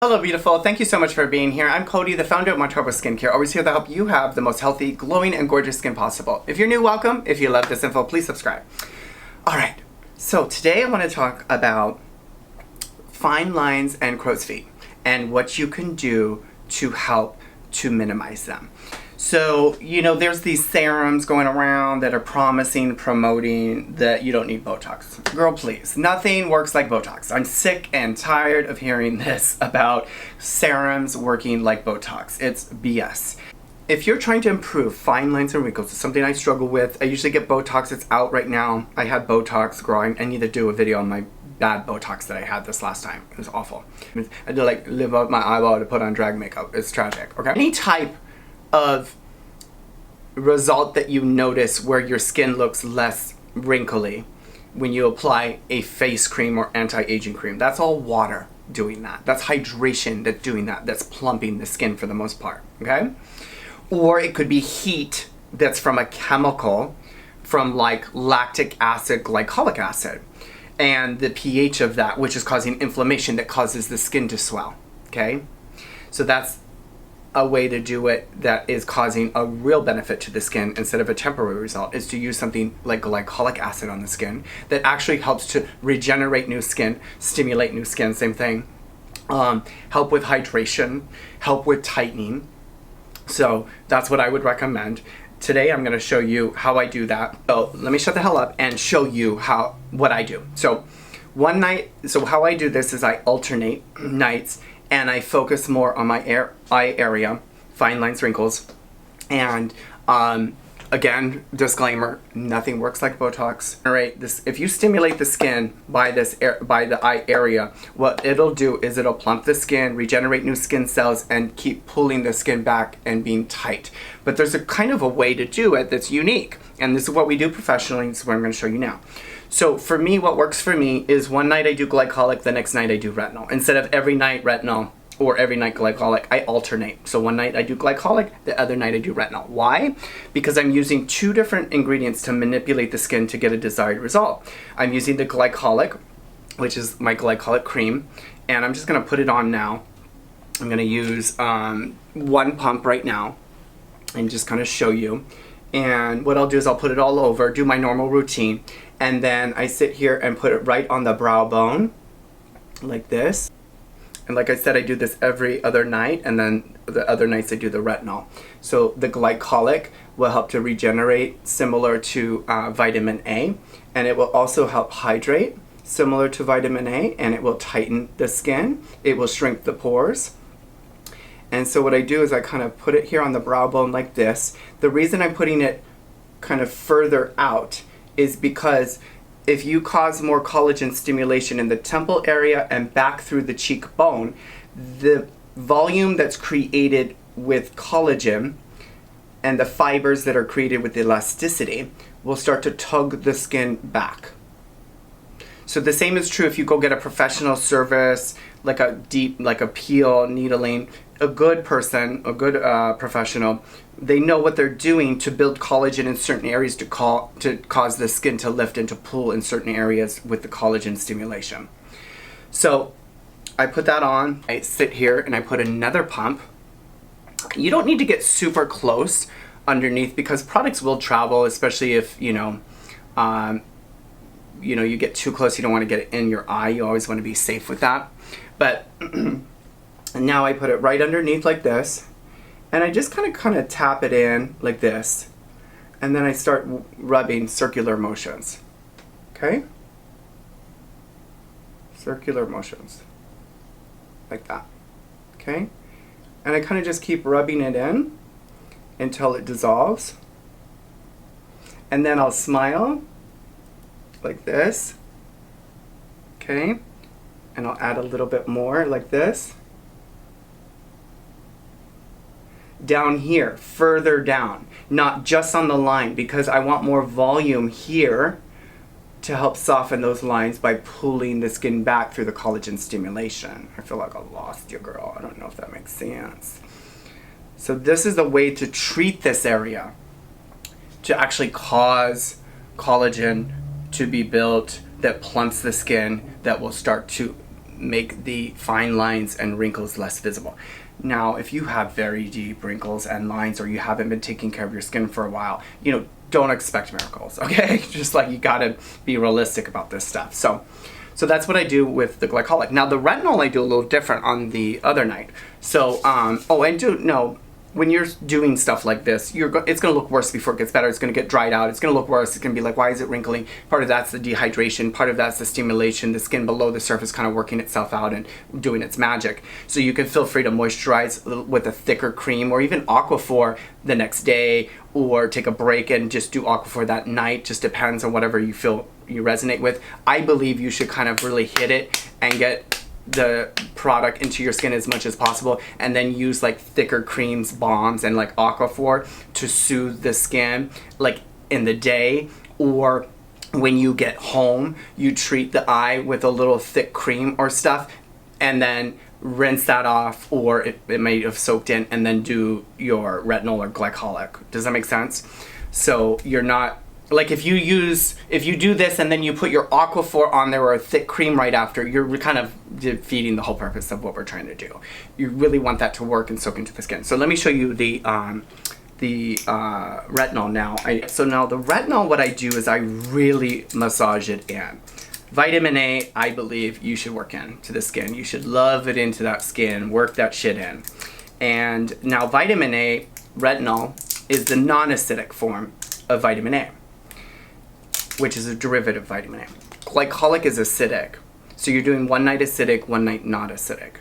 Hello beautiful, thank you so much for being here. I'm Cody, the founder of Montarbo Skincare, always here to help you have the most healthy, glowing, and gorgeous skin possible. If you're new, welcome. If you love this info, please subscribe. Alright, so today I want to talk about fine lines and crow's feet and what you can do to help to minimize them. So, there's these serums going around that are promoting that you don't need Botox. Girl, please. Nothing works like Botox. I'm sick and tired of hearing this about serums working like Botox. It's BS. If you're trying to improve fine lines and wrinkles, it's something I struggle with. I usually get Botox. It's out right now. I had Botox growing. I need to do a video on my bad Botox that I had this last time. It was awful. I had to live up my eyeball to put on drag makeup. It's tragic, okay? Any type of result that you notice where your skin looks less wrinkly when you apply a face cream or anti-aging cream, that's all water doing that. That's hydration that's doing that. That's plumping the skin for the most part, okay? Or it could be heat that's from a chemical from like lactic acid, glycolic acid, and the pH of that, which is causing inflammation that causes the skin to swell, okay? So that's a way to do it that is causing a real benefit to the skin instead of a temporary result, is to use something like glycolic acid on the skin that actually helps to regenerate new skin, stimulate new skin, same thing, help with hydration, help with tightening. So that's what I would recommend. Today I'm going to show you how I do that. So let me shut the hell up and show you what I do. So how I do this is I alternate nights, and I focus more on my eye area, fine lines, wrinkles, and again, disclaimer, nothing works like Botox. All right, if you stimulate the skin by the eye area, what it'll do is it'll plump the skin, regenerate new skin cells, and keep pulling the skin back and being tight. But there's a kind of a way to do it that's unique, and this is what we do professionally. This is what I'm going to show you now. So for me, what works for me is one night I do glycolic, the next night I do retinol. Instead of every night retinol or every night glycolic, I alternate. So one night I do glycolic, the other night I do retinol. Why? Because I'm using two different ingredients to manipulate the skin to get a desired result. I'm using the glycolic, which is my glycolic cream, and I'm just going to put it on now. I'm going to use one pump right now and just kind of show you. And what I'll do is I'll put it all over, do my normal routine, and then I sit here and put it right on the brow bone, like this. And like I said, I do this every other night, and then the other nights I do the retinol. So the glycolic will help to regenerate, similar to vitamin A, and it will also help hydrate, similar to vitamin A, and it will tighten the skin. It will shrink the pores. And so what I do is I kind of put it here on the brow bone like this. The reason I'm putting it kind of further out is because if you cause more collagen stimulation in the temple area and back through the cheekbone, the volume that's created with collagen and the fibers that are created with elasticity will start to tug the skin back. So the same is true if you go get a professional service, like a peel, needling. A good person, a good professional, they know what they're doing to build collagen in certain areas to cause the skin to lift and to pull in certain areas with the collagen stimulation. So I put that on, I sit here and I put another pump. You don't need to get super close underneath because products will travel, especially if you get too close. You don't want to get it in your eye. You always want to be safe with that. But and now I put it right underneath like this, and I just kind of tap it in like this, and then I start rubbing circular motions. Okay? Circular motions. Like that. Okay? And I kind of just keep rubbing it in until it dissolves. And then I'll smile like this. Okay? And I'll add a little bit more like this. Down here, further down, not just on the line, because I want more volume here to help soften those lines by pulling the skin back through the collagen stimulation. I feel like I lost you, girl. I don't know if that makes sense. So this is the way to treat this area, to actually cause collagen to be built that plumps the skin, that will start to make the fine lines and wrinkles less visible. Now, if you have very deep wrinkles and lines, or you haven't been taking care of your skin for a while, you know, don't expect miracles, okay? Just like, you gotta be realistic about this stuff. So that's what I do with the Glycolic. Now, the Retinol I do a little different on the other night. So, when you're doing stuff like this, it's going to look worse before it gets better. It's going to get dried out. It's going to look worse. It's going to be like, why is it wrinkling? Part of that's the dehydration. Part of that's the stimulation, the skin below the surface kind of working itself out and doing its magic. So you can feel free to moisturize with a thicker cream, or even Aquaphor the next day, or take a break and just do Aquaphor that night. Just depends on whatever you feel you resonate with. I believe you should kind of really hit it and get the product into your skin as much as possible, and then use like thicker creams, balms, and like Aquaphor to soothe the skin, like in the day, or when you get home, you treat the eye with a little thick cream or stuff, and then rinse that off, or it may have soaked in, and then do your retinol or glycolic. Does that make sense? So you're not, like, if you do this and then you put your Aquaphor on there, or a thick cream right after, you're kind of defeating the whole purpose of what we're trying to do. You really want that to work and soak into the skin. So let me show you the retinol now. So now the retinol, what I do is I really massage it in. Vitamin A, I believe you should work into the skin. You should love it into that skin, work that shit in. And now vitamin A, retinol, is the non-acidic form of vitamin A, which is a derivative of vitamin A. Glycolic is acidic. So you're doing one night acidic, one night not acidic.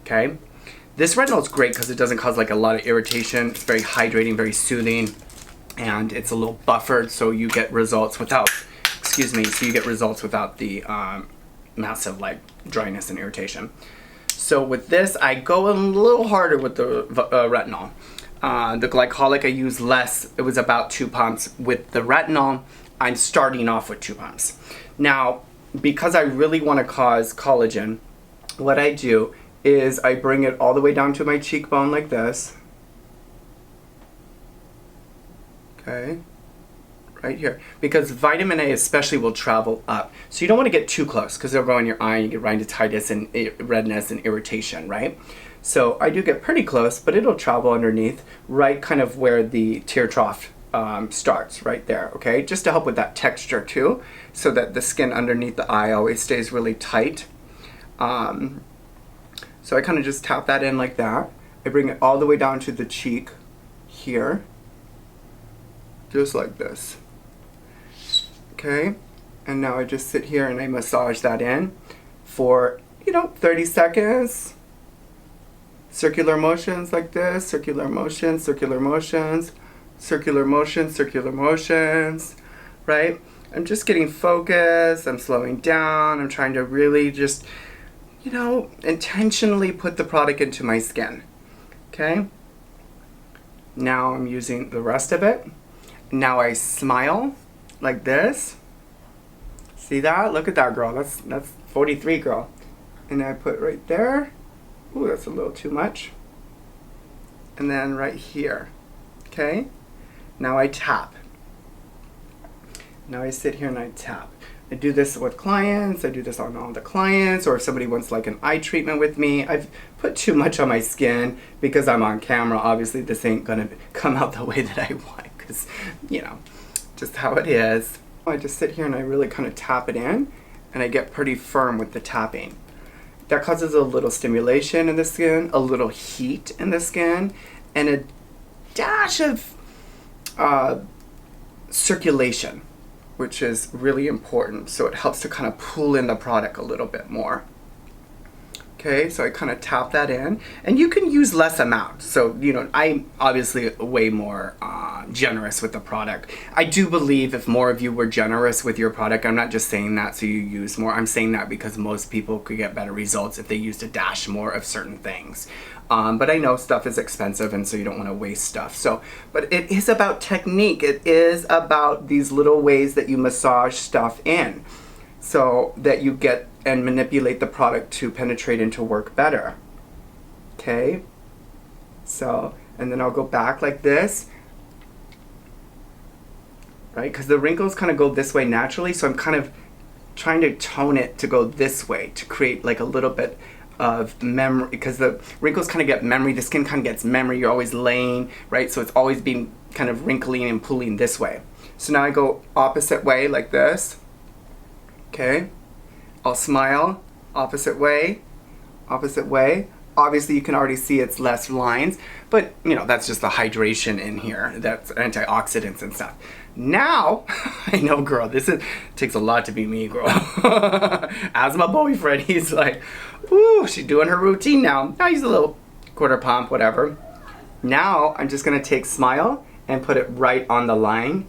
Okay? This retinol is great because it doesn't cause like a lot of irritation. It's very hydrating, very soothing, and it's a little buffered, so you get results without, the massive like dryness and irritation. So with this, I go a little harder with the retinol. The Glycolic I use less. It was about 2 pumps. With the retinol, I'm starting off with 2 pumps. Now, because I really want to cause collagen, what I do is I bring it all the way down to my cheekbone like this. Okay, right here. Because vitamin A especially will travel up. So you don't want to get too close, because it'll go in your eye and you get rhinosinusitis and redness and irritation, right? So I do get pretty close, but it'll travel underneath, right kind of where the tear trough starts, right there, okay? Just to help with that texture too, so that the skin underneath the eye always stays really tight. So I kind of just tap that in like that. I bring it all the way down to the cheek here, just like this, okay? And now I just sit here and I massage that in for, 30 seconds. Circular motions like this, circular motions, circular motions, circular motions, circular motions, right? I'm just getting focused, I'm slowing down, I'm trying to really just, intentionally put the product into my skin, okay? Now I'm using the rest of it. Now I smile like this. See that? Look at that, girl. That's 43, girl. And I put right there. Ooh, that's a little too much. And then right here, okay? Now I tap. Now I sit here and I tap. I do this with clients, I do this on all the clients, or if somebody wants like an eye treatment with me. I've put too much on my skin because I'm on camera. Obviously this ain't gonna come out the way that I want, because, just how it is. I just sit here and I really kind of tap it in, and I get pretty firm with the tapping. That causes a little stimulation in the skin, a little heat in the skin, and a dash of circulation, which is really important. So it helps to kind of pull in the product a little bit more. Okay, so I kind of tap that in, and you can use less amount. So, I'm obviously way more generous with the product. I do believe if more of you were generous with your product, I'm not just saying that so you use more, I'm saying that because most people could get better results if they used a dash more of certain things. But I know stuff is expensive, and so you don't want to waste stuff. So, but it is about technique. It is about these little ways that you massage stuff in, so that you get and manipulate the product to penetrate and to work better. Okay? So, and then I'll go back like this, right? Because the wrinkles kind of go this way naturally, so I'm kind of trying to tone it to go this way to create like a little bit of memory, because the wrinkles kind of get memory, the skin kind of gets memory, you're always laying, right? So it's always being kind of wrinkly and pulling this way. So now I go opposite way like this. Okay, I'll smile, opposite way, opposite way. Obviously you can already see it's less lines, but you know, that's just the hydration in here. That's antioxidants and stuff. Now, I know, girl, takes a lot to be me, girl. As my boyfriend, he's like, ooh, she's doing her routine now. Now he's a little quarter pump, whatever. Now I'm just gonna take Smile and put it right on the line,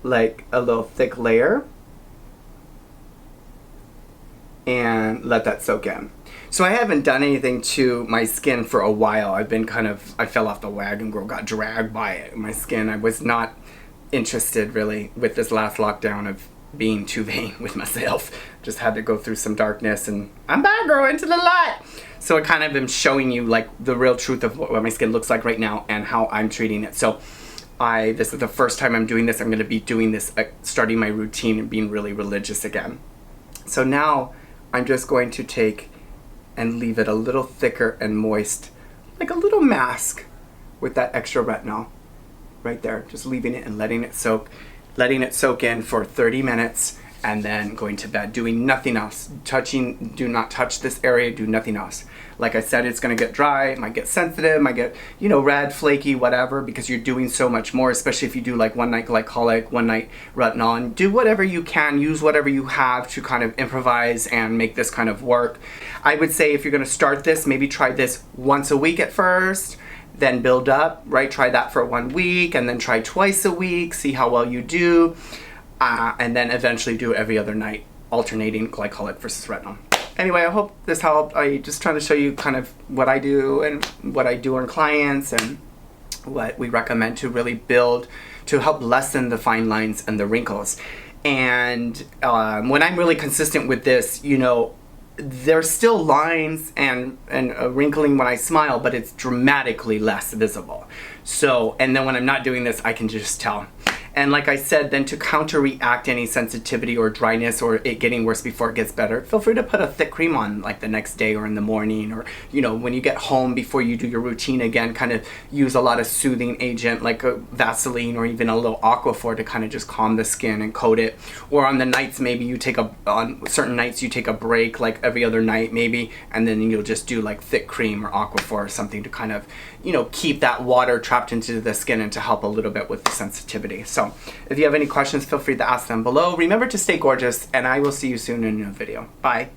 like a little thick layer, and let that soak in. So I haven't done anything to my skin for a while. I fell off the wagon, girl, got dragged by it. My skin, I was not interested really with this last lockdown of being too vain with myself. Just had to go through some darkness, and I'm back, girl, into the light. So I kind of am showing you like the real truth of what my skin looks like right now and how I'm treating it. So this is the first time I'm doing this. I'm gonna be doing this, starting my routine and being really religious again. So now I'm just going to take and leave it a little thicker and moist, like a little mask with that extra retinol right there. Just leaving it and letting it soak in for 30 minutes, and then going to bed, doing nothing else. Do not touch this area, do nothing else. Like I said, it's gonna get dry, it might get sensitive, might get, you know, red, flaky, whatever, because you're doing so much more, especially if you do like one night glycolic, one night retinol, and do whatever you can, use whatever you have to kind of improvise and make this kind of work. I would say if you're gonna start this, maybe try this once a week at first, then build up, right? Try that for 1 week, and then try twice a week, see how well you do. And then eventually do every other night, alternating glycolic versus retinol. Anyway, I hope this helped. I just trying to show you kind of what I do and what I do on clients and what we recommend to really build, to help lessen the fine lines and the wrinkles. And when I'm really consistent with this, you know, there's still lines and wrinkling when I smile, but it's dramatically less visible. So, and then when I'm not doing this, I can just tell. And like I said, then to counteract any sensitivity or dryness or it getting worse before it gets better, feel free to put a thick cream on like the next day or in the morning, or, you know, when you get home before you do your routine again, kind of use a lot of soothing agent like a Vaseline or even a little Aquaphor to kind of just calm the skin and coat it. Or on the nights, maybe you on certain nights you take a break, like every other night maybe, and then you'll just do like thick cream or Aquaphor or something to kind of, you know, keep that water trapped into the skin and to help a little bit with the sensitivity. So if you have any questions, feel free to ask them below. Remember to stay gorgeous, and I will see you soon in a new video. Bye.